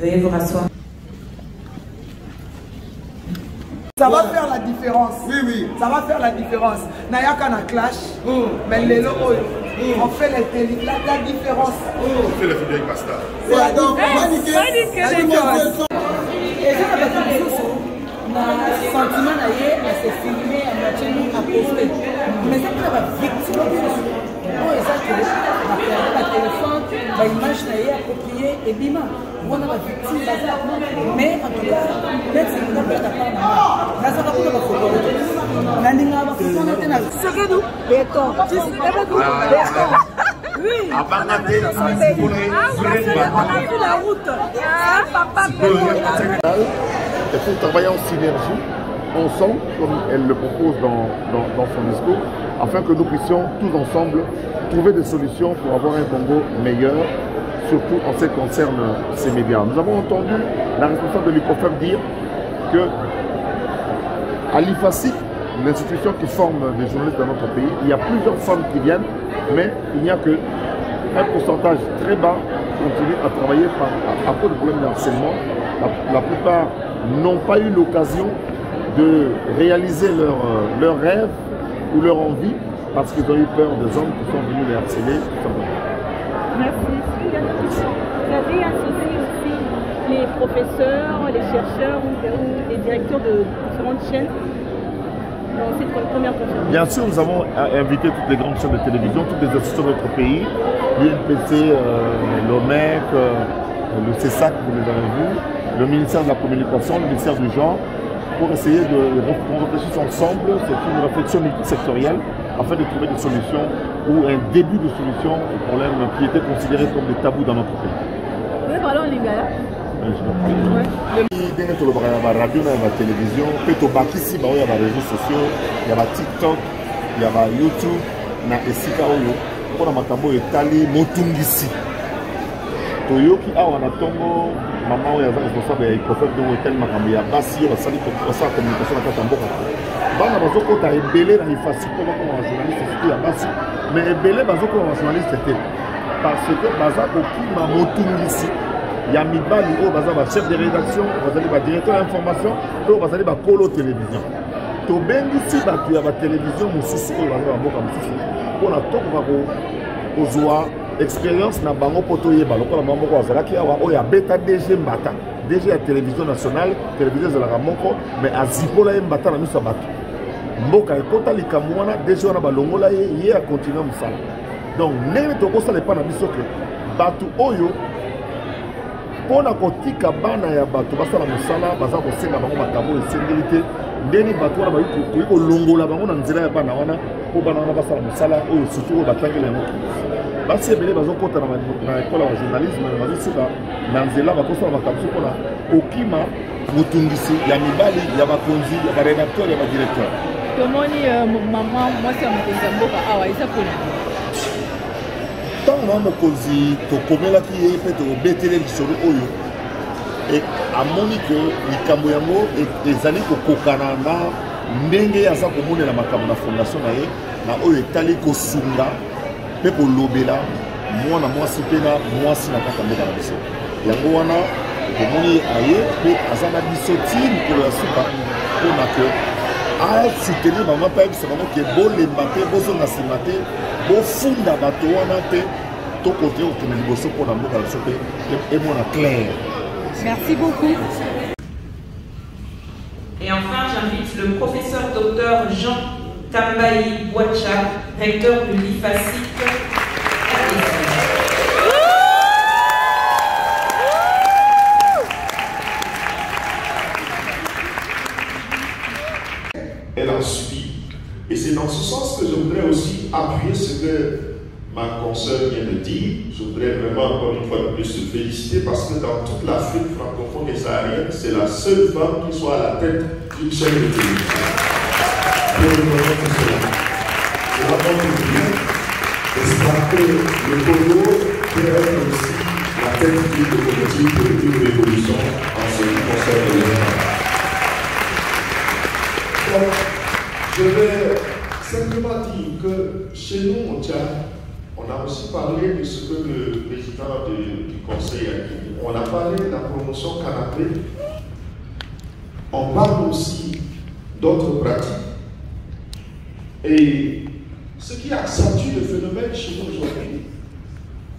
Veuillez vous rasseoir. Ça va faire la différence. Oui, oui. Ça va faire la différence. Nayaka na clash, mais les on fait la différence. On fait le vidéo avec Pasta. C'est la différence. Et ça va être le sentiment d'ailleurs, c'est filmé à moitié à poster. Mais ça va victime. Oh, et ça, la téléphone, l'image d'ailleurs appropriée et bima. On a victime mais en tout cas, même si on a pas d'appartement, là ça va pour la photo. Nandinga va pour on était là. C'est que nous. D'accord. Oui. Avant d'aller, on a vu la route. Papa. Il faut travailler en synergie, ensemble, comme elle le propose dans son discours, afin que nous puissions tous ensemble trouver des solutions pour avoir un Congo meilleur, surtout en ce qui concerne ces médias. Nous avons entendu la responsable de l'ICOFEM dire que à l'IFACIC, l'institution qui forme des journalistes dans notre pays, il y a plusieurs femmes qui viennent, mais il n'y a qu'un pourcentage très bas qui continue à travailler à cause de problèmes de harcèlement. La plupart n'ont pas eu l'occasion de réaliser leurs rêves ou leur envie parce qu'ils ont eu peur des hommes qui sont venus les harceler. Merci. Vous avez associé aussi les professeurs, les chercheurs ou les directeurs de différentes chaînes dans cette première conférence? Bien sûr, nous avons invité toutes les grandes chaînes de télévision, toutes les institutions de notre pays, l'INPC, l'OMEC, le CESAC, vous les avez vus, le ministère de la Communication, le ministère du Genre, pour essayer qu'on réfléchisse ensemble. C'est une réflexion multisectorielle afin de trouver des solutions ou un début de solution aux problèmes qui étaient considérés comme des tabous dans notre pays. Oui, parlons en lingala. Il y a la radio, la télévision, ici, il y a les réseaux sociaux, il y a TikTok, il y a YouTube, il y a Esika Oyo, pour la matambo etali motungisi. Toyoki awa na tongo mama oyo aza responsable ya ICOFEM donc etel makambo ya basi oyo basala communication na kati ya mboka bana bazokota ebele na IFACIC mpo bakoma bajournaliste surtout ya basi mais ebele bazokoma bajournaliste te parce que baza kokima motungisi ya mibali oyo baza bachef de rédaction bazali badirecteur ya information oyo bazali bakolo télévision tobengisi bato ya batelevizio mosusu oyo baza bamboka mosusu mpona tokoka kozwa expérience na bango poto yeba lokola moko azalaki awa oyo abeta DG Mbata DG ya télévision nationale télévision ezalaka moko mais azipola ye Mbata na miso ya bato mboka ekota likambo wana DG wana balongola ye akontinue mosala donc ndenge tokosala epa na biso ke bato oyo mpona kotika bana ya bato basala mosala baza kosenga bango makambo esengeli te ndeni bato wana bakoki kolongola bango na nzela ya bana wana mpo bana wana basala mosala oyo surtout oyo batangela yango basi ebele bazokota na ekole ya journalisme bazosika na nzela bakosala makambo so mpona kokima motungisi ya mibali ya bakonzi ya baredacteur ya badirecteur tomoni mama mwasi ya mokonzi ya mboka awa eza mpona ntango na mokonzi tokomelaki ye mpe tobetele lisolo oyo amoni ke likambo yango ezali kokokana na ndenge aza komonela makambo na fondation na ye na oyo etali kosunga mpe kolobela mwana mwasi mpe na mwasi na kati ya mboka na biso yango wana tomoni aye mpe aza na biso ti mikolo ya suka mpona ke asoutenir bango mpe ayebisa bango ke bolemba te bozonga nsima te bofunda bato wana mpe tokontinue kokende liboso mpona mboka na biso mpe emona clair. Merci beaucoup. Et enfin, j'invite le professeur docteur Jean Tambayi Bouacha, recteur de l'IFACIC. Elle a subi. Et c'est dans ce sens que je voudrais aussi appuyer ce que ma consoeur vient de dire. Je voudrais vraiment encore une fois de plus se féliciter parce que dans toute l'Afrique francophone et saharienne, c'est la seule femme qui soit à la tête d'une chaîne de télévision. Je reconnais que cela. Cela montre bien, j'espère que le Congo peut être aussi la tête d'une locomotive d'une révolution en ce qui concerne les femmes. Donc, je vais simplement dire que chez nous, au Tchad, On a aussi parlé de ce que le président du conseil a dit. On a parlé de la promotion canapé. On parle aussi d'autres pratiques. Et ce qui accentue le phénomène chez nous aujourd'hui,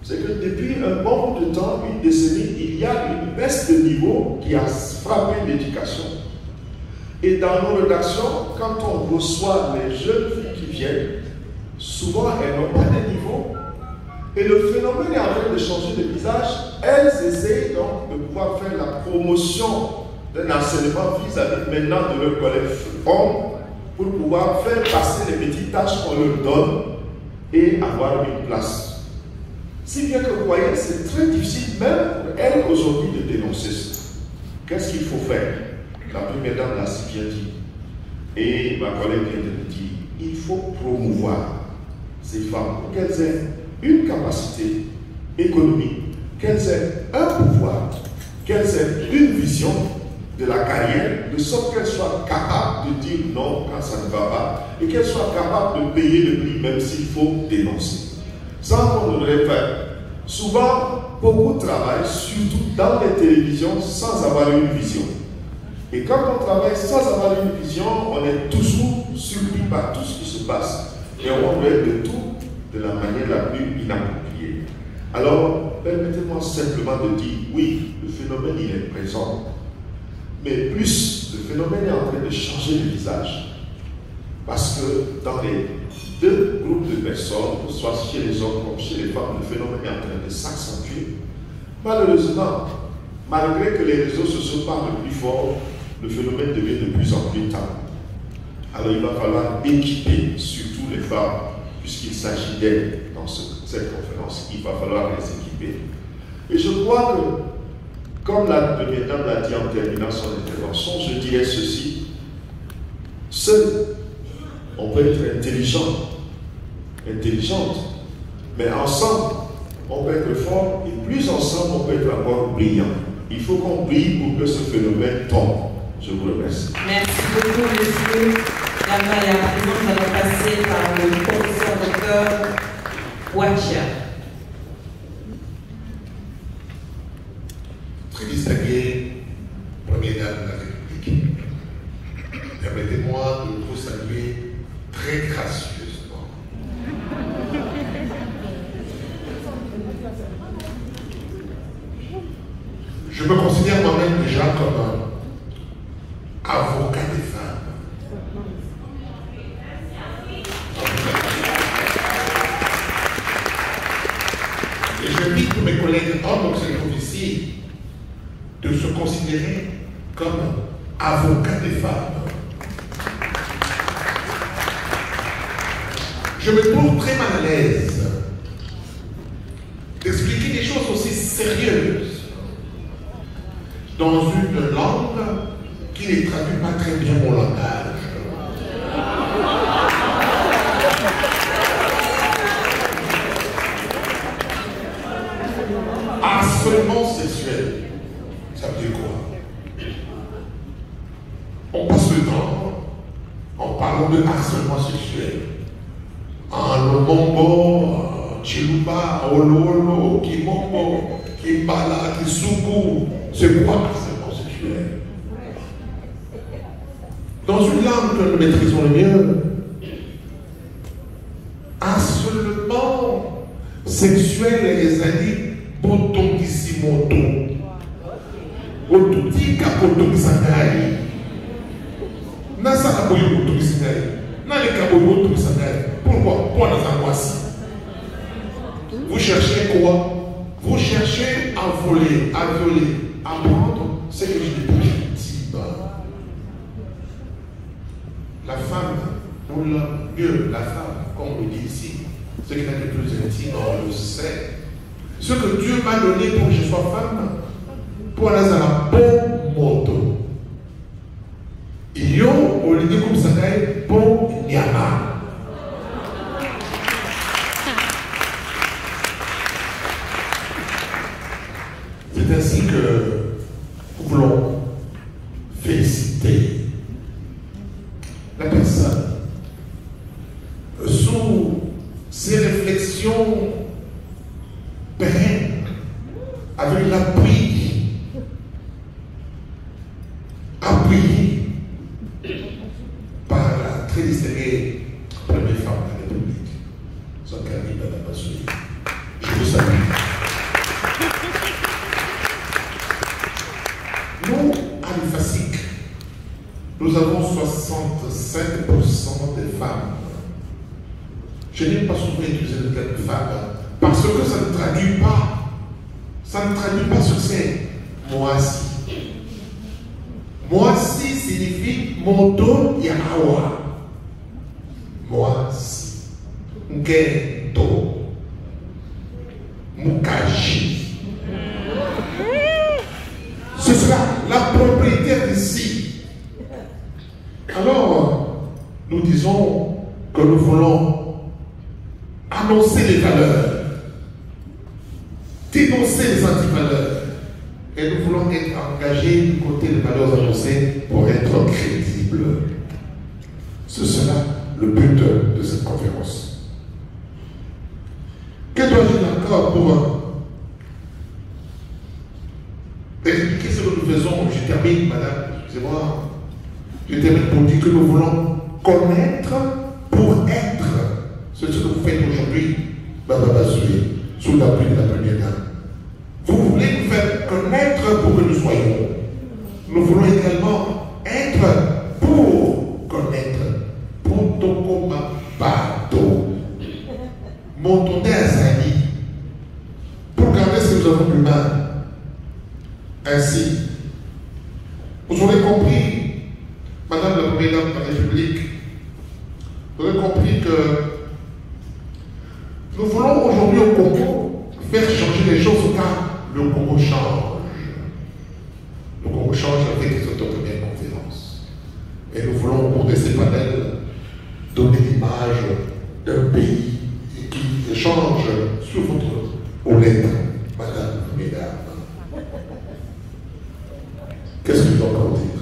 c'est que depuis un bon bout de temps, une décennie, il y a une baisse de niveau qui a frappé l'éducation. Et dans nos rédactions, quand on reçoit les jeunes filles qui viennent, souvent elles n'ont pas de niveau. Et le phénomène est en train de changer de visage. Elles essayent donc de pouvoir faire la promotion d'un enseignement vis-à-vis maintenant de leurs collègues hommes pour pouvoir faire passer les petites tâches qu'on leur donne et avoir une place. Si bien que vous voyez, c'est très difficile même pour elles aujourd'hui de dénoncer ça. Qu'est-ce qu'il faut faire? La première dame l'a si bien dit. Et ma collègue vient de le dire. Il faut promouvoir ces femmes pour qu'elles aient une capacité économique, qu'elles aient un pouvoir, qu'elles aient une vision de la carrière, de sorte qu'elles soient capables de dire non quand ça ne va pas et qu'elles soient capables de payer le prix même s'il faut dénoncer. Sans qu'on ne le répète. Souvent, beaucoup travaillent, surtout dans les télévisions, sans avoir une vision. Et quand on travaille sans avoir une vision, on est toujours surpris par tout ce qui se passe. Et on fait de tout de la manière la plus inappropriée. Alors, permettez-moi simplement de dire, oui, le phénomène il est présent. Mais plus, le phénomène est en train de changer de visage. Parce que dans les deux groupes de personnes, que ce soit chez les hommes comme chez les femmes, le phénomène est en train de s'accentuer. Malheureusement, malgré que les réseaux sociaux parlent plus fort, le phénomène devient de plus en plus tard. Alors il va falloir équiper surtout les femmes, puisqu'il s'agit d'elles dans cette conférence. Il va falloir les équiper. Et je crois que, comme la première dame l'a dit en terminant son intervention, je dirais ceci. Seul, on peut être intelligente, mais ensemble, on peut être fort, et plus ensemble, on peut être encore brillant. Il faut qu'on brille pour que ce phénomène tombe. Je vous remercie. Merci beaucoup, monsieur Lamaya. À présent, nous allons passer par le professeur docteur Ouachia. Très distinguée première dame de la République, permettez-moi de vous saluer très gracieusement. Je me considère moi-même déjà comme un avocat des femmes. Et j'invite tous mes collègues hommes officiers de se considérer comme avocat des femmes. Je me trouve très mal à l'aise d'expliquer des choses aussi sérieuses dans une langue qui ne traduit pas très bien mon langage. Harcèlement sexuel, ça veut dire quoi? On passe le temps en parlant de harcèlement sexuel. Le mombo, chiluba, ololo, kimombo, kimbala, kisubu, c'est quoi harcèlement sexuel? Dans une langue que nous maîtrisons le mieux, harcèlement sexuel les alliés botongissimoto. Otutika botongisangai. Nasa aboyo botongisangai. Pourquoi? Vous cherchez quoi? Vous cherchez à voler, à violer, à prendre ce que je dis légitime. La femme, ou mieux, la femme, comme on le dit ici, ce qui est le plus intime, on le sait. Ce que Dieu m'a donné pour que je sois femme, pour aller à la bonne moto. Yo, au lieu de comme ça, bon, nyama. C'est ainsi que nous voulons féliciter la personne sous ces réflexions Basoui. Je vous salue. Nous, à l'IFASIC, nous avons 65% des femmes. Je n'ai pas souvent utilisé le terme femme parce que ça ne traduit pas. Ça ne traduit pas sur ces moisi. Moisi signifie Moto Yahawa. Moisi. Ngento. Mukaji. Ce sera la propriétaire d'ici. Alors, nous disons que nous voulons annoncer les valeurs, dénoncer les antivaleurs. Et nous voulons être engagés du côté des valeurs annoncées pour être crédibles. Ce sera le but de cette conférence. Que dois-je dire encore pour expliquer ce que nous faisons? Je termine, madame, excusez-moi. Je termine pour dire que nous voulons connaître pour être. C'est ce que vous faites aujourd'hui, Baba Basoui, sous l'appui de la première dame. Vous voulez nous faire connaître pour que nous soyons. Nous voulons également être pour connaître. Pour Tokoma Bato. Montonder à Zani. Pour garder ce que nous avons d'humain. Ainsi, vous aurez compris, Madame la Première Dame de la République, vous aurez compris que nous voulons aujourd'hui au Congo faire changer les choses car le Congo change. Le Congo change avec cette première conférence. Et nous voulons au cours de ces panels donner l'image d'un pays qui change sur votre lettres, Madame la Première Dame. Qu'est-ce que je dois encore dire?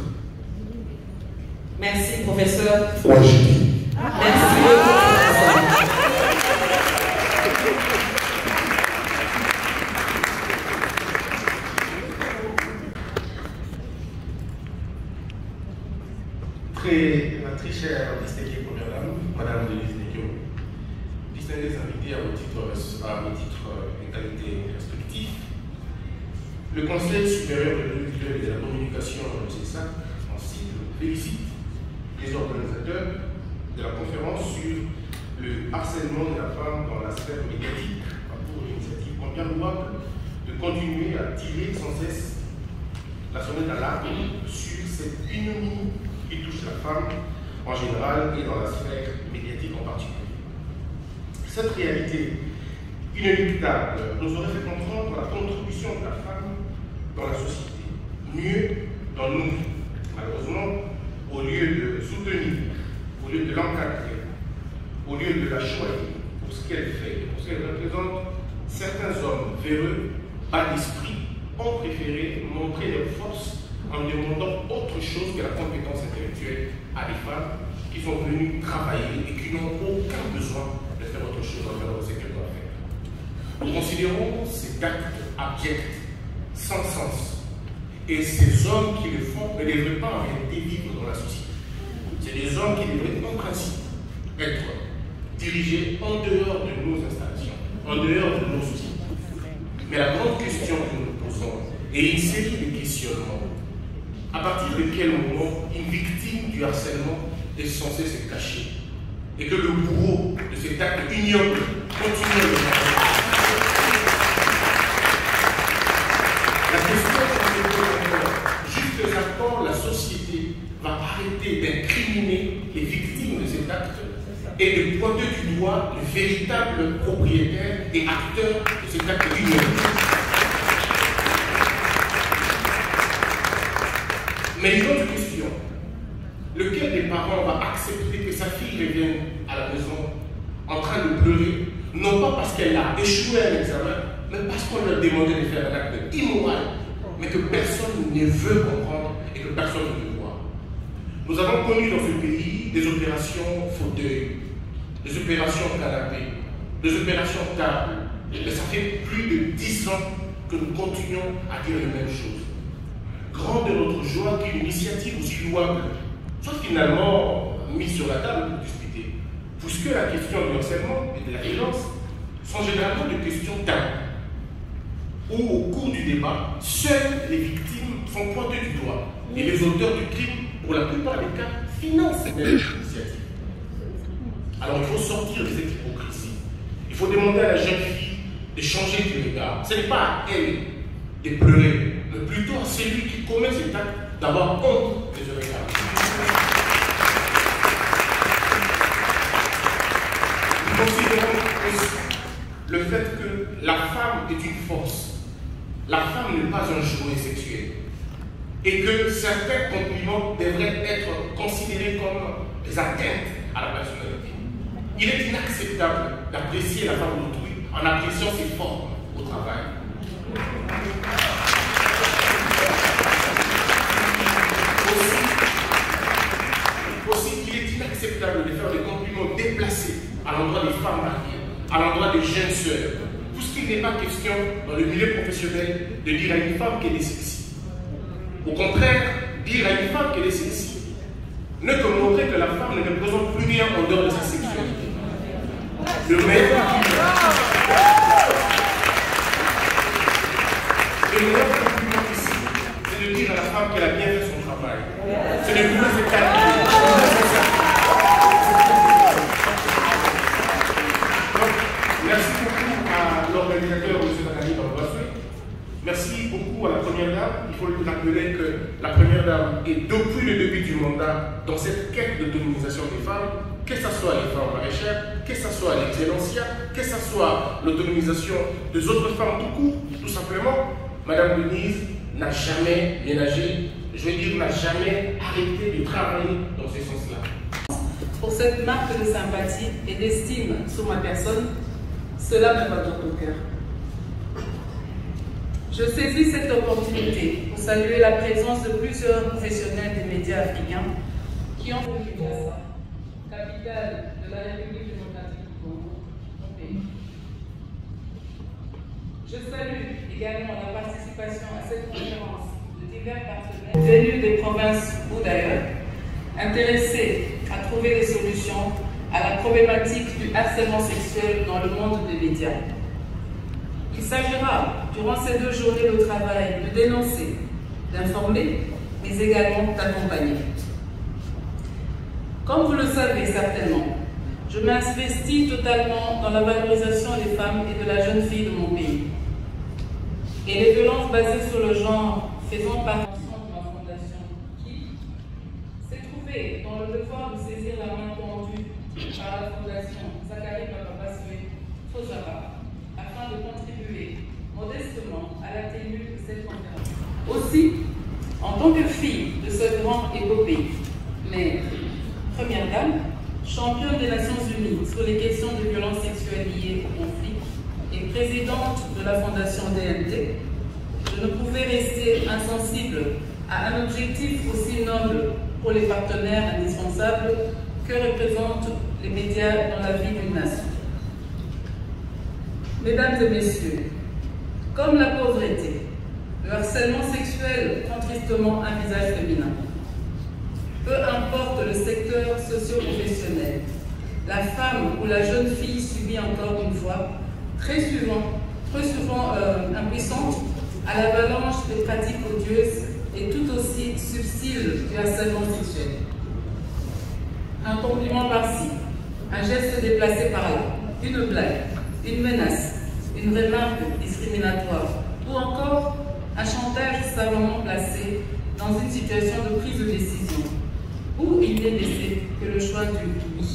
Merci, professeur. Ouais, j'ai dit. Merci beaucoup, professeur. Très chère distinguée première dame, Madame Denise Nekio, distingués invités à vos titres et qualités respectifs, le Conseil supérieur de l'audiovisuel et de la communication de CESAC en cible félicite les organisateurs de la conférence sur le harcèlement de la femme dans la sphère médiatique pour l'initiative combien louable de continuer à tirer sans cesse la sonnette d'alarme sur cette ignominie qui touche la femme en général et dans la sphère médiatique en particulier. Cette réalité inéluctable nous aurait fait comprendre la contribution de la femme dans la société, mieux dans nos vies. Malheureusement, au lieu de soutenir, au lieu de l'encadrer, au lieu de la choisir pour ce qu'elle fait, pour ce qu'elle représente, certains hommes véreux, bas d'esprit, ont préféré montrer leur force en demandant autre chose que la compétence intellectuelle à des femmes qui sont venues travailler et qui n'ont aucun besoin de faire autre chose en dehors de ce qu'elles doivent faire. Nous considérons ces actes abjects, sans sens, et ces hommes qui le font ne devraient pas en réalité vivre dans la société. C'est des hommes qui devraient en principe être dirigés en dehors de nos installations, en dehors de nos sociétés. Mais la grande question que nous nous posons est une série de questionnements. À partir de quel moment une victime du harcèlement est censée se cacher et que le bourreau de cet acte ignoble continue à le faire. La question est jusqu'à quand la société va arrêter d'incriminer les victimes de cet acte et de pointer du doigt le véritable propriétaire et acteur de cet acte ignoble. Mais une autre question, lequel des parents va accepter que sa fille revienne à la maison en train de pleurer, non pas parce qu'elle a échoué à l'examen, mais parce qu'on lui a demandé de faire un acte immoral, mais que personne ne veut comprendre et que personne ne veut voir. Nous avons connu dans ce pays des opérations fauteuil, des opérations canapé, des opérations table, mais ça fait plus de 10 ans que nous continuons à dire les mêmes choses. Grande est notre joie qu'une initiative aussi louable soit finalement mise sur la table pour discuter. Puisque la question du harcèlement et de la violence sont généralement des questions taboues, où au cours du débat, seules les victimes sont pointées du doigt et les auteurs du crime, pour la plupart des cas, financent l'initiative. Alors il faut sortir de cette hypocrisie. Il faut demander à la jeune fille de changer de regard. Ce n'est pas à elle de pleurer, mais plutôt à celui qui commet cet acte d'avoir honte de ce regard. Nous considérons aussi le fait que la femme est une force. La femme n'est pas un jouet sexuel. Et que certains compliments devraient être considérés comme des atteintes à la personnalité. Il est inacceptable d'apprécier la femme d'autrui en appréciant ses formes au travail. Aussi, il est inacceptable de faire des compliments déplacés à l'endroit des femmes mariées, à l'endroit des jeunes sœurs, puisqu'il n'est pas question, dans le milieu professionnel, de dire à une femme qu'elle est sexy. Au contraire, dire à une femme qu'elle est sexy ne que montrer que la femme ne représente plus rien en dehors de sa sexualité. Le meilleur compliment ici, c'est de dire à la femme qu'elle a bien fait son travail. Ce n'est plus le fait. Merci beaucoup à l'organisateur, M. Nakani Bambaswe. Merci beaucoup à la Première Dame. Il faut lui rappeler que la Première Dame est depuis le début du mandat dans cette quête d'autonomisation des femmes, que ce soit les femmes maraîchères, que ce soit l'excellencia, que ce soit l'autonomisation des autres femmes tout court, tout simplement. Madame Denise n'a jamais ménagé, je veux dire, n'a jamais arrêté de travailler dans ce sens-là. Pour cette marque de sympathie et d'estime sur ma personne, cela me va droit au cœur. Je saisis cette opportunité pour saluer la présence de plusieurs professionnels des médias africains qui ont voulu Kinshasa, capitale de la République démocratique du Congo, mon pays. Je salue également la participation à cette conférence de divers partenaires venus des provinces ou d'ailleurs, intéressés à trouver des solutions à la problématique du harcèlement sexuel dans le monde des médias. Il s'agira, durant ces 2 journées de travail, de dénoncer, d'informer, mais également d'accompagner. Comme vous le savez certainement, je m'investis totalement dans la valorisation des femmes et de la jeune fille de mon pays. Et les violences basées sur le genre faisant partie de ma fondation, qui s'est trouvée dans le devoir de saisir la main tendue par la fondation Zachary Bambaswe Fojaba, afin de contribuer modestement à la tenue de cette conférence. Aussi, en tant que fille de ce grand épopée, mais Première Dame, championne des Nations Unies sur les questions de violences sexuelles liées au conflit et présidente de la Fondation DNT, je ne pouvais rester insensible à un objectif aussi noble pour les partenaires indispensables que représentent les médias dans la vie d'une nation. Mesdames et messieurs, comme la pauvreté, le harcèlement sexuel prend tristement un visage féminin. Peu importe le secteur socio-professionnel, la femme ou la jeune fille subit encore une fois, très souvent impuissante, à l'avalanche des pratiques odieuses et tout aussi subtiles du harcèlement sexuel. Un compliment par-ci, un geste déplacé par-là, une blague, une menace, une remarque discriminatoire ou encore un chantage savamment placé dans une situation de prise de décision où il n'est laissé que le choix du oui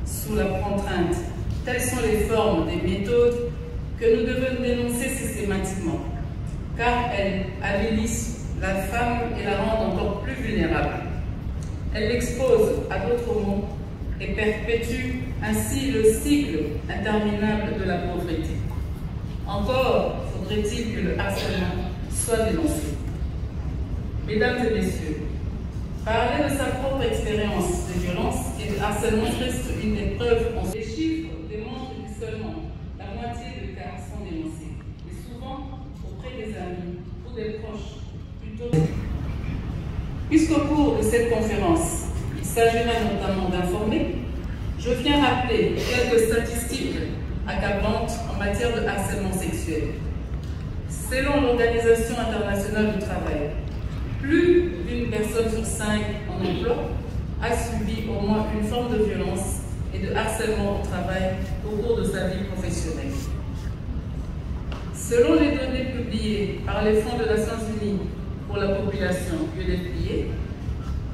sous la contrainte. Telles sont les formes des méthodes que nous devons dénoncer systématiquement, car elles avilissent la femme et la rendent encore plus vulnérable. Elles l'exposent à d'autres mots et perpétuent ainsi le cycle interminable de la pauvreté. Encore faudrait-il que le harcèlement soit dénoncé. Mesdames et messieurs, parler de sa propre expérience de violence et de harcèlement reste une épreuve. Les chiffres démontrent que seulement la moitié des cas sont dénoncés, et souvent auprès des amis ou des proches plutôt. Puisqu'au cours de cette conférence, il s'agira notamment d'informer, je viens rappeler quelques statistiques accablante en matière de harcèlement sexuel. Selon l'Organisation internationale du travail, plus d'une personne sur 5 en emploi a subi au moins une forme de violence et de harcèlement au travail au cours de sa vie professionnelle. Selon les données publiées par les Fonds des Nations Unies pour la population, UNFPA,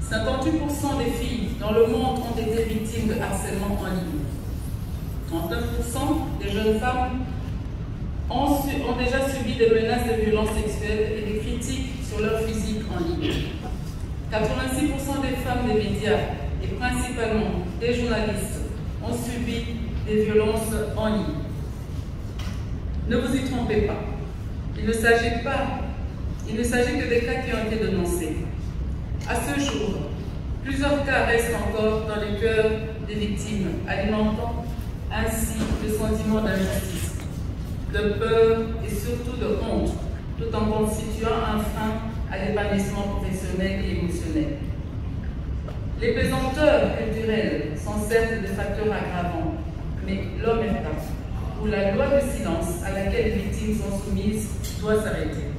58% des filles dans le monde ont été victimes de harcèlement en ligne. 39% des jeunes femmes ont déjà subi des menaces de violences sexuelles et des critiques sur leur physique en ligne. 86% des femmes des médias et principalement des journalistes ont subi des violences en ligne. Ne vous y trompez pas. Il ne s'agit que des cas qui ont été dénoncés. À ce jour, plusieurs cas restent encore dans les cœurs des victimes, alimentant ainsi le sentiment d'injustice, de peur et surtout de honte, tout en constituant un frein à l'épanouissement professionnel et émotionnel. Les pesanteurs culturelles sont certes des facteurs aggravants, mais l'omerta, ou la loi de silence à laquelle les victimes sont soumises, doit s'arrêter.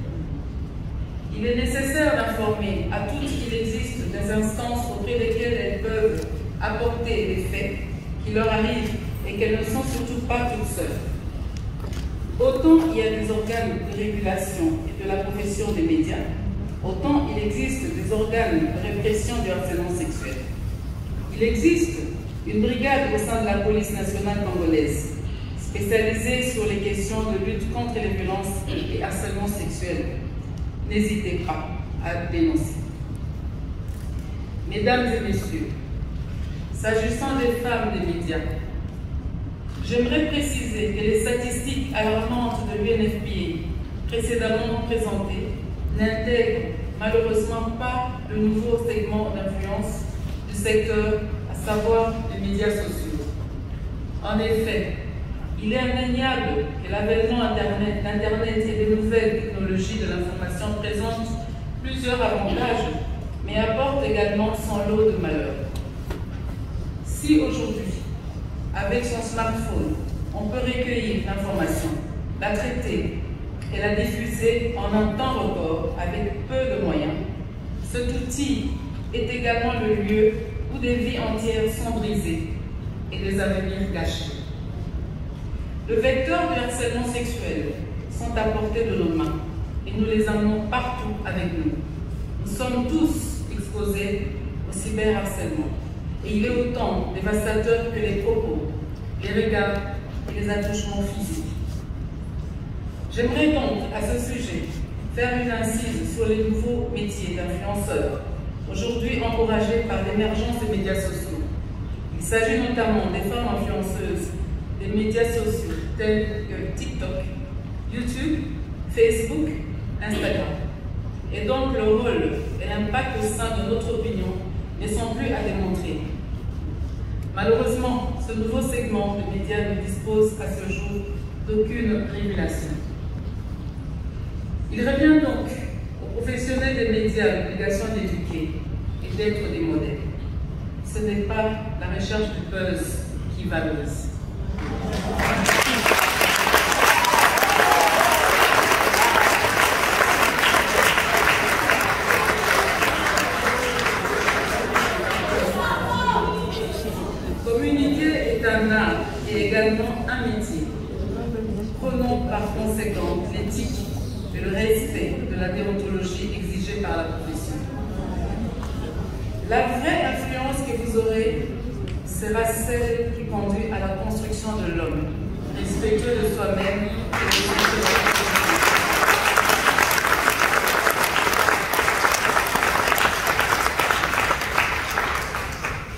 Il est nécessaire d'informer à toutes qu'il existe des instances auprès desquelles elles peuvent apporter les faits qui leur arrivent et qu'elles ne sont surtout pas toutes seules. Autant il y a des organes de régulation et de la profession des médias, autant il existe des organes de répression du harcèlement sexuel. Il existe une brigade au sein de la police nationale congolaise, spécialisée sur les questions de lutte contre les violences et harcèlement sexuel. N'hésitez pas à dénoncer. Mesdames et messieurs, s'agissant des femmes des médias, j'aimerais préciser que les statistiques alarmantes de l'UNFPA précédemment présentées n'intègrent malheureusement pas le nouveau segment d'influence du secteur, à savoir les médias sociaux. En effet, il est indéniable que l'avènement d'Internet et des nouvelles technologies de l'information présentent plusieurs avantages, mais apportent également son lot de malheurs. Si aujourd'hui, avec son smartphone, on peut recueillir l'information, la traiter et la diffuser en un temps record avec peu de moyens, cet outil est également le lieu où des vies entières sont brisées et des avenirs gâchés. Le vecteur du harcèlement sexuel sont à portée de nos mains et nous les amenons partout avec nous. Nous sommes tous exposés au cyberharcèlement et il est autant dévastateur que les propos, les regards et les attouchements physiques. J'aimerais donc, à ce sujet, faire une incise sur les nouveaux métiers d'influenceurs, aujourd'hui encouragés par l'émergence des médias sociaux. Il s'agit notamment des femmes influenceuses des médias sociaux tels que TikTok, YouTube, Facebook, Instagram. Et donc le rôle et l'impact au sein de notre opinion ne sont plus à démontrer. Malheureusement, ce nouveau segment de médias ne dispose à ce jour d'aucune régulation. Il revient donc aux professionnels des médias l'obligation d'éduquer et d'être des modèles. Ce n'est pas la recherche du buzz qui valorise. Communiquer est un art et également un métier. Prenons par conséquent l'éthique et le respect de la déontologie exigée par la profession. La vraie influence que vous aurez sera celle qui conduit à la construction de l'homme, respectueux de soi-même et de son société.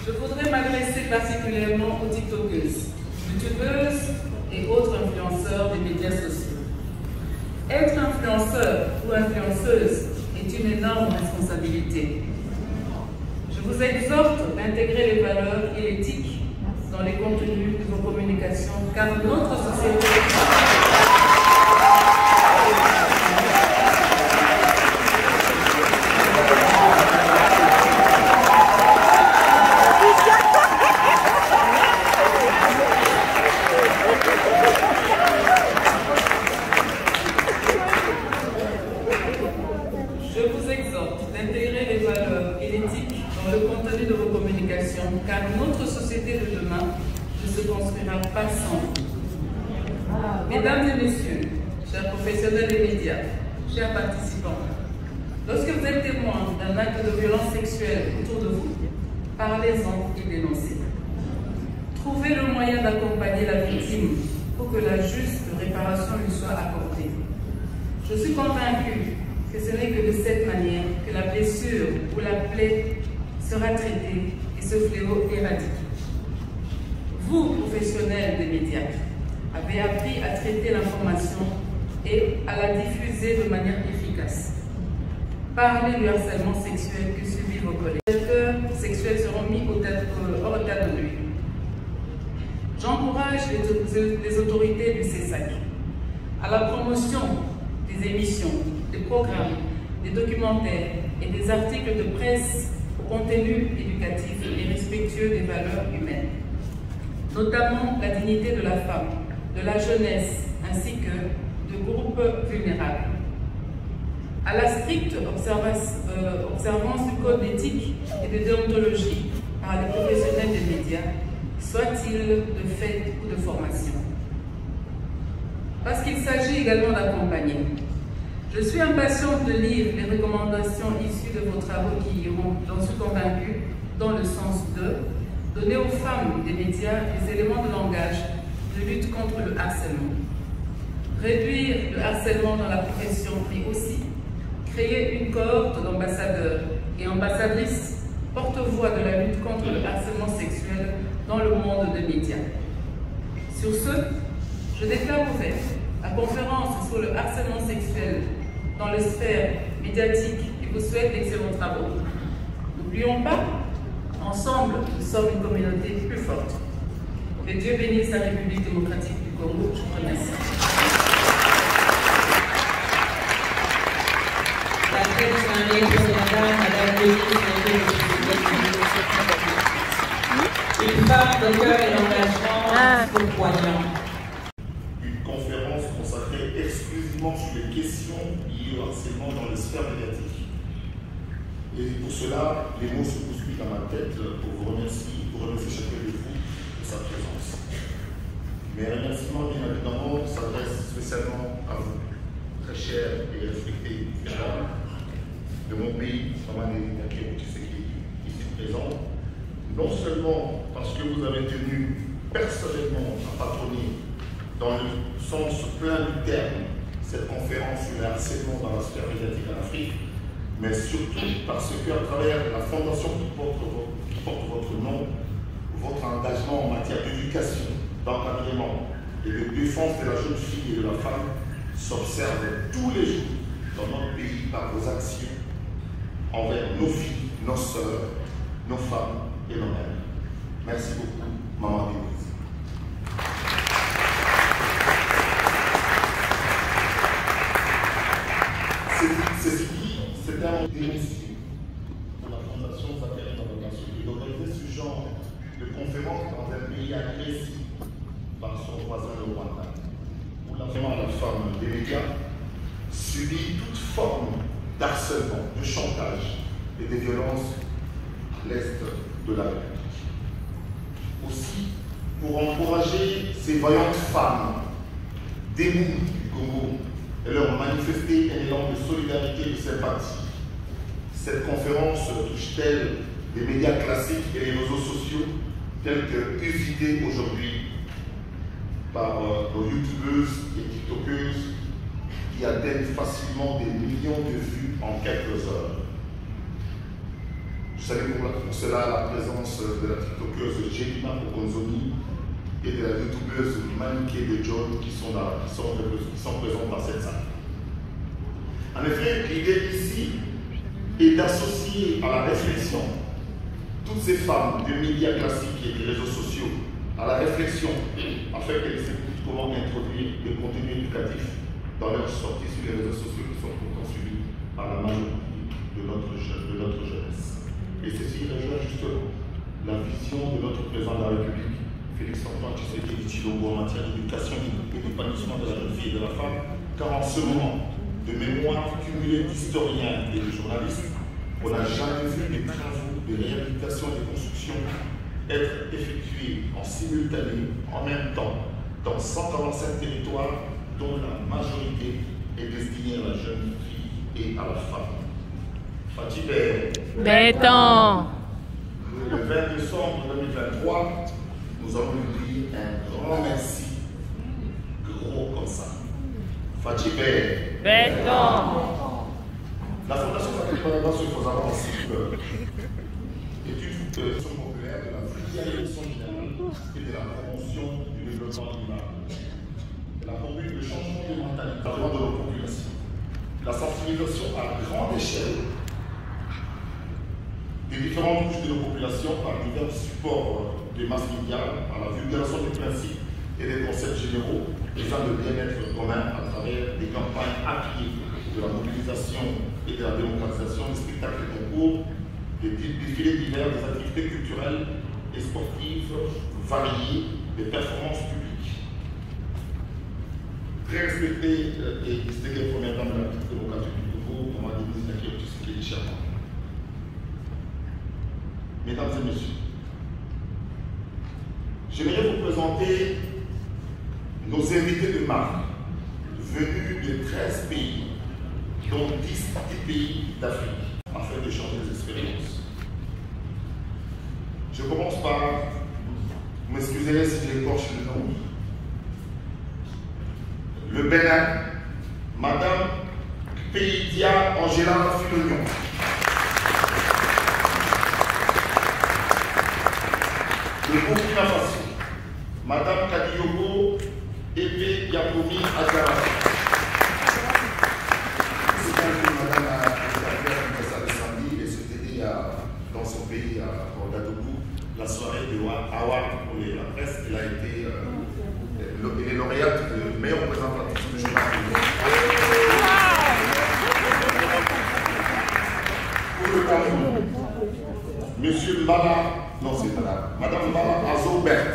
Je voudrais m'adresser particulièrement aux tiktokeuses, youtubeuses et autres influenceurs des médias sociaux. Être influenceur ou influenceuse est une énorme responsabilité. Je vous exhorte d'intégrer les valeurs et l'éthique dans les contenus de vos communications, car notre société... car notre société de demain ne se construira pas sans vous. Mesdames et messieurs, chers professionnels des médias, chers participants, lorsque vous êtes témoins d'un acte de violence sexuelle autour de vous, parlez-en et dénoncez. Trouvez le moyen d'accompagner la victime pour que la juste réparation lui soit accordée. Je suis convaincue que ce n'est que de cette manière que la blessure ou la plaie sera traitée et ce fléau éradiqué. Vous, professionnels des médias, avez appris à traiter l'information et à la diffuser de manière efficace. Parlez du harcèlement sexuel que subissent vos collègues. Les acteurs sexuels seront mis hors état de nuire. J'encourage les autorités du CESAC à la promotion des émissions, des programmes, des documentaires et des articles de presse au contenu éducatif et respectueux des valeurs humaines, notamment la dignité de la femme, de la jeunesse ainsi que de groupes vulnérables. À la stricte observance du code d'éthique et de déontologie par les professionnels des médias, soit-il de fait ou de formation. Parce qu'il s'agit également d'accompagner. Je suis impatiente de lire les recommandations issues de vos travaux qui iront, j'en suis convaincue, dans le sens de donner aux femmes des médias les éléments de langage de lutte contre le harcèlement. Réduire le harcèlement dans la profession, mais aussi créer une cohorte d'ambassadeurs et ambassadrices porte-voix de la lutte contre le harcèlement sexuel dans le monde des médias. Sur ce, je déclare ouverte la conférence sur le harcèlement sexuel dans le sphère médiatique et vous souhaite d'excellents travaux. N'oublions pas, ensemble, nous sommes une communauté plus forte. Que Dieu bénisse la République démocratique du Congo. Je vous remercie. Une femme de cœur et d'engagement poignant. Une conférence consacrée exclusivement sur les questions liées au harcèlement dans les sphères médiatiques. Et pour cela, les mots se bousculent dans ma tête pour vous remercier chacun de vous de sa présence. Mes remerciements, bien évidemment, s'adressent spécialement à vous, très chers et respectés de mon pays, Maman Nyakio Tshisekedi, ici présent, non seulement parce que vous avez tenu personnellement à patronner dans le sens plein du terme cette conférence sur le harcèlement dans la sphère médiatique en Afrique, mais surtout parce qu'à travers la fondation qui porte votre nom, votre engagement en matière d'éducation, d'encadrement et de défense de la jeune fille et de la femme s'observe tous les jours dans notre pays par vos actions envers nos filles, nos sœurs, nos femmes et nos mères. Merci beaucoup, Maman Denise. Ceci dit, c'est un démenti pour la Fondation Zakari Nabakasou d'organiser ce genre de conférence dans un pays agressif par son voisin le Rwanda, où la femme des médias subit toute forme d'harcèlement, de chantage et de violence à l'est de la République. Aussi, pour encourager ces vaillantes femmes démonies du Congo et leur manifester un élan de solidarité et de sympathie, cette conférence touche-t-elle les médias classiques et les réseaux sociaux tels que usidés aujourd'hui par nos youtubeuses et tiktokeuses qui atteignent facilement des millions de vues en quelques heures. Je salue pour cela la présence de la tiktokeuse Jelima Okonzoni et de la youtubeuse Maniké de John qui sont présents dans cette salle. En effet, l'idée ici est d'associer à la réflexion toutes ces femmes des médias classiques et des réseaux sociaux à la réflexion afin qu'elles écoutent comment introduire le contenu éducatif dans leurs sorties sur les réseaux sociaux qui sont pourtant suivis par la majorité de notre jeunesse. Et ceci rejoint justement la vision de notre président de la République, Félix-Antoine Tshisekedi Tshilombo, en matière d'éducation et d'épanouissement de la jeune fille et de la femme, car en ce moment de mémoire cumulée d'historiens et de journalistes, on n'a jamais vu des travaux de réhabilitation et de construction être effectuées en simultané, en même temps, dans 145 territoires, dont la majorité est destinée à la jeune fille et à la femme. Fatibé. Béton. Le 20 décembre 2023, nous allons lui dire un grand merci, gros comme ça. Fatibé. Béton. La Fondation Fatibé se faisant aussi est une fondation populaire de la vulgarisation générale et de la promotion du développement durable. Elle a conduit le changement de mentalité de nos populations, la sensibilisation à grande échelle des différentes couches de nos populations par divers supports des masses médias, par la vulgarisation des principes et des concepts généraux, les gens de bien-être commun à travers des campagnes appuyées de la mobilisation et de la démocratisation des spectacles et concours, des défilés divers, des activités culturelles et sportives variées, des performances publiques. Très respectée et distinguée première dame de la République démocratique du Congo, Maman Denise Nakio Tchisekedi. Mesdames et messieurs, j'aimerais vous présenter nos invités de marque venus de 13 pays, dont 10 pays d'Afrique, afin d'échanger des expériences. Je commence par, vous m'excuserez si je écorche le nom, le Bénin, Madame Peidia Angela Filognon. Le Burkina Faso, Madame Kadiogo Ebe Yakomi Agara. C'est quand Madame a fait le samedi et c'était dans son pays, à Ouagadougou, la soirée de Awar pour la presse. Elle a été lauréate de meilleure représentatrice du journal. Pour le Cameroun, Monsieur Mbala, non c'est Madame Mbala Azobert.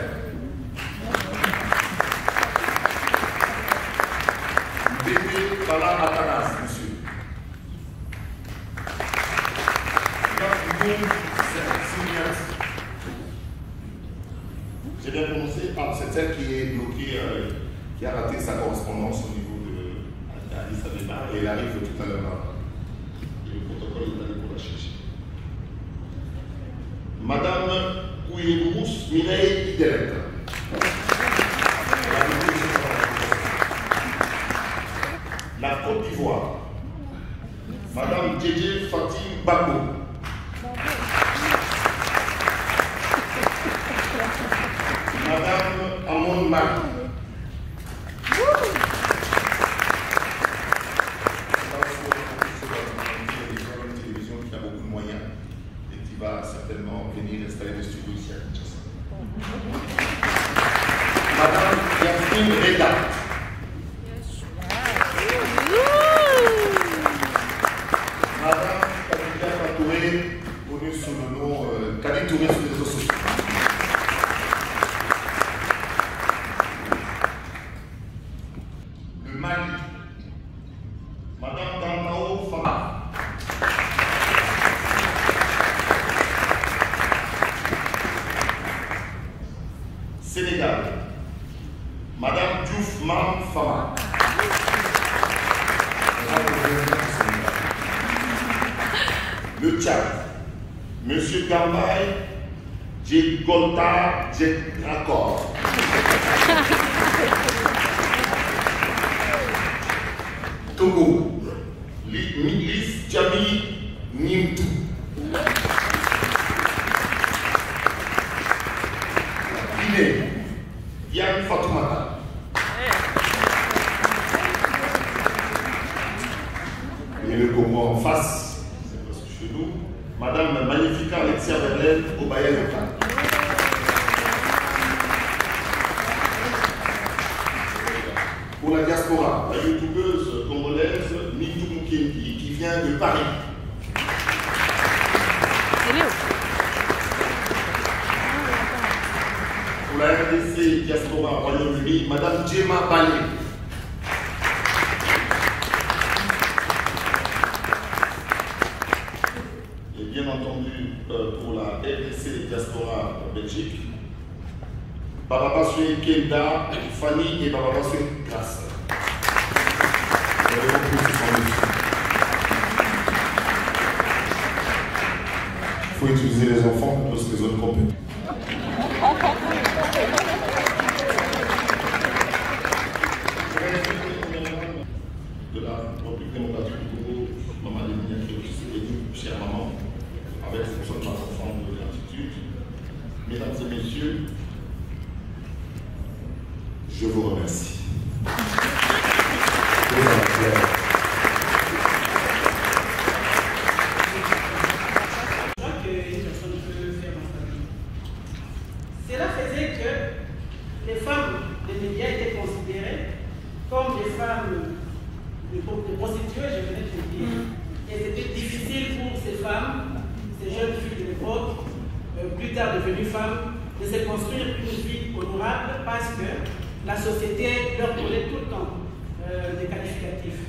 Bébé Bala Atanas, monsieur. J'ai bien prononcé, c'est celle qui est bloquée, qui a raté sa correspondance au niveau de Addis Abeba et elle arrive tout à l'heure. Et le protocole est allé pour la chercher. Madame Ouyebrous Mireille Idelek. La Côte d'Ivoire. Madame Djedje Fatim Bako. Madame Amon Mak. Télévision qui a beaucoup de moyens et qui va certainement venir installer des studios ici à Kinshasa. Madame Yasmine Reda. Madame Kadija Touré, connue sous le nom Kadi Touré sur les réseaux sociaux. Le Mali. Madame Dantao Fama. Sénégal. Madame Diouf Mam Fama. Le Tchad, Monsieur Gambay Djegolta Djekrakor. Togo, Lis Djami Nimtou. Guinée, Yann Fatoumata. Et le Congo en face. Chez nous, Madame Magnifica Alexia Verlaine au Bayern local. Pour la diaspora, la youtubeuse congolaise Nitou Mukendi qui vient de Paris. Pour la RDC diaspora Royaume-Uni, Madame Djema Balé. Bien entendu, pour la RDC diaspora Belgique. Baba Baswe Kenda, Fanny et Baba Baswe Grasse. Il faut utiliser les enfants pour que les autres compétences. De la République démocratique du Congo, Maman Léminia qui chère maman, avec son forme de gratitude. Mesdames et messieurs, je vous remercie. Cela faisait que les femmes des médias étaient considérées comme des femmes de prostituées, je venais de le dire. Et c'était difficile pour ces femmes, ces jeunes filles de l'époque, plus tard devenues femmes, de se construire une vie honorable parce que la société leur collait tout le temps des qualificatifs.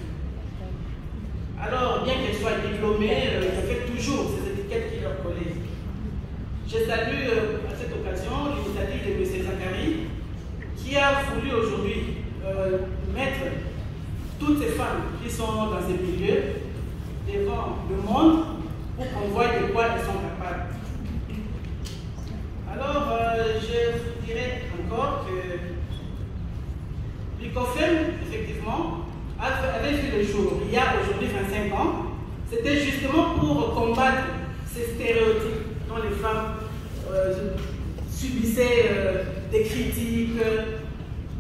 Alors, bien qu'elles soient diplômées, je fais toujours ces étiquettes qui leur collaient. Je salue à cette occasion l'initiative de M. Zakari qui a voulu aujourd'hui mettre toutes ces femmes qui sont dans ces milieux devant le monde pour qu'on voie de quoi elles sont capables. Alors, je vous dirais encore que l'ICOFEM, effectivement, avait vu le jour il y a aujourd'hui 25 ans. C'était justement pour combattre ces stéréotypes dont les femmes subissaient des critiques,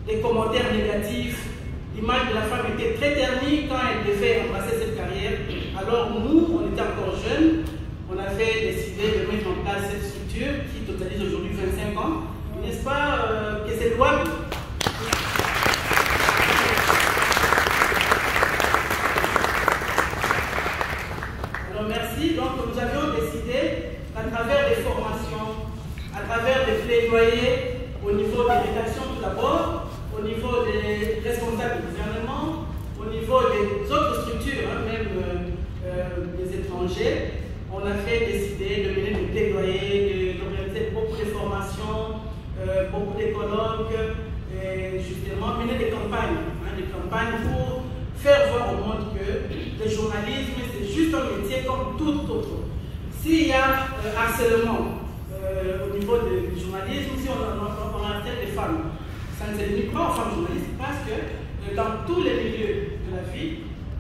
des commentaires négatifs. L'image de la femme était très ternie quand elle devait embrasser cette carrière. Alors nous, on était encore jeunes, on avait décidé de mettre en place cette structure qui totalise aujourd'hui 25 ans. N'est-ce pas que c'est louable? Alors merci. Donc nous avions décidé, à travers des formations, à travers des plaidoyers, au niveau des rédactions tout d'abord, au niveau des responsables du gouvernement, au niveau des autres structures, même des étrangers, on a fait décider de mener des plaidoyers, d'organiser beaucoup de formations, beaucoup de colloques, et justement mener des campagnes pour faire voir au monde que le journalisme c'est juste un métier comme tout autre. S'il y a harcèlement au niveau du journalisme, si on harcèle des femmes, ça ne se limite pas aux femmes journalistes parce que dans tous les milieux de la vie,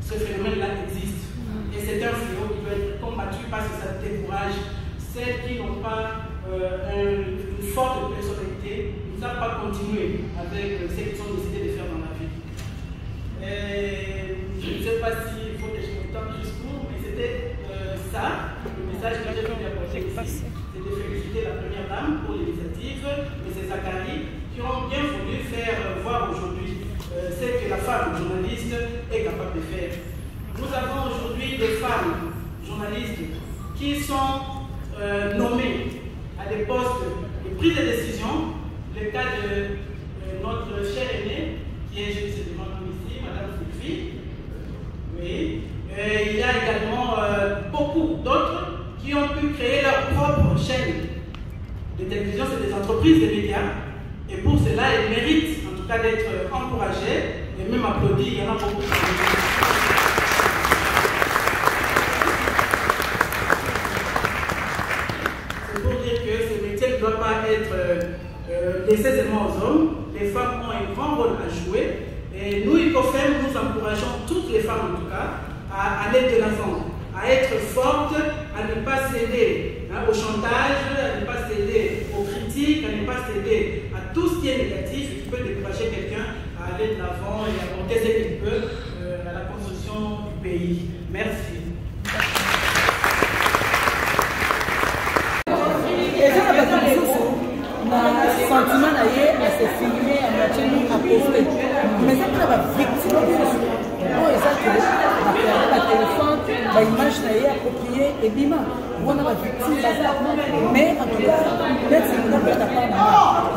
ce phénomène-là existe. Et c'est un fléau qui doit être combattu parce que ça décourage celles qui n'ont pas une forte personnalité, qui ne savent pas continuer avec ce qu'ils ont décidé de faire dans la vie. Je ne sais pas s'il faut que je me tente jusqu'où, mais c'était ça, le message que j'ai voulu apporter ici. C'est de féliciter la première dame pour l'initiative, M. Zakari, qui ont bien voulu faire voir aujourd'hui ce que la femme journaliste est capable de faire. Nous avons aujourd'hui des femmes journalistes qui sont nommées à des postes de prise de décision. Le cas de notre chère aînée, qui est juste devant nous ici, Madame Sylvie. Oui. Il y a également beaucoup d'autres qui ont pu créer leur propre chaîne de télévision, c'est des entreprises de médias. Et pour cela, elles méritent en tout cas d'être encouragées et même applaudies. Il y en a beaucoup. C'est pour dire que ce métier ne doit pas être laissé seulement aux hommes. Les femmes ont un grand rôle à jouer. Et nous, ICOFEM, nous encourageons toutes les femmes en tout cas à aller de l'avant, à être fortes, à ne pas céder au chantage, à ne pas céder aux critiques, à ne pas céder à tout ce qui est négatif et qui peut décourager quelqu'un à aller de l'avant et à apporter ce qu'il peut à la construction du pays. Merci. Sentiment d'ailleurs, c'est filmé à moitié à poster. Mais ça peut être victime. Bon, et ça, la téléphone, l'image d'ailleurs appropriée et bima. On a la victime, mais en tout cas, peut-être que c'est une autre part.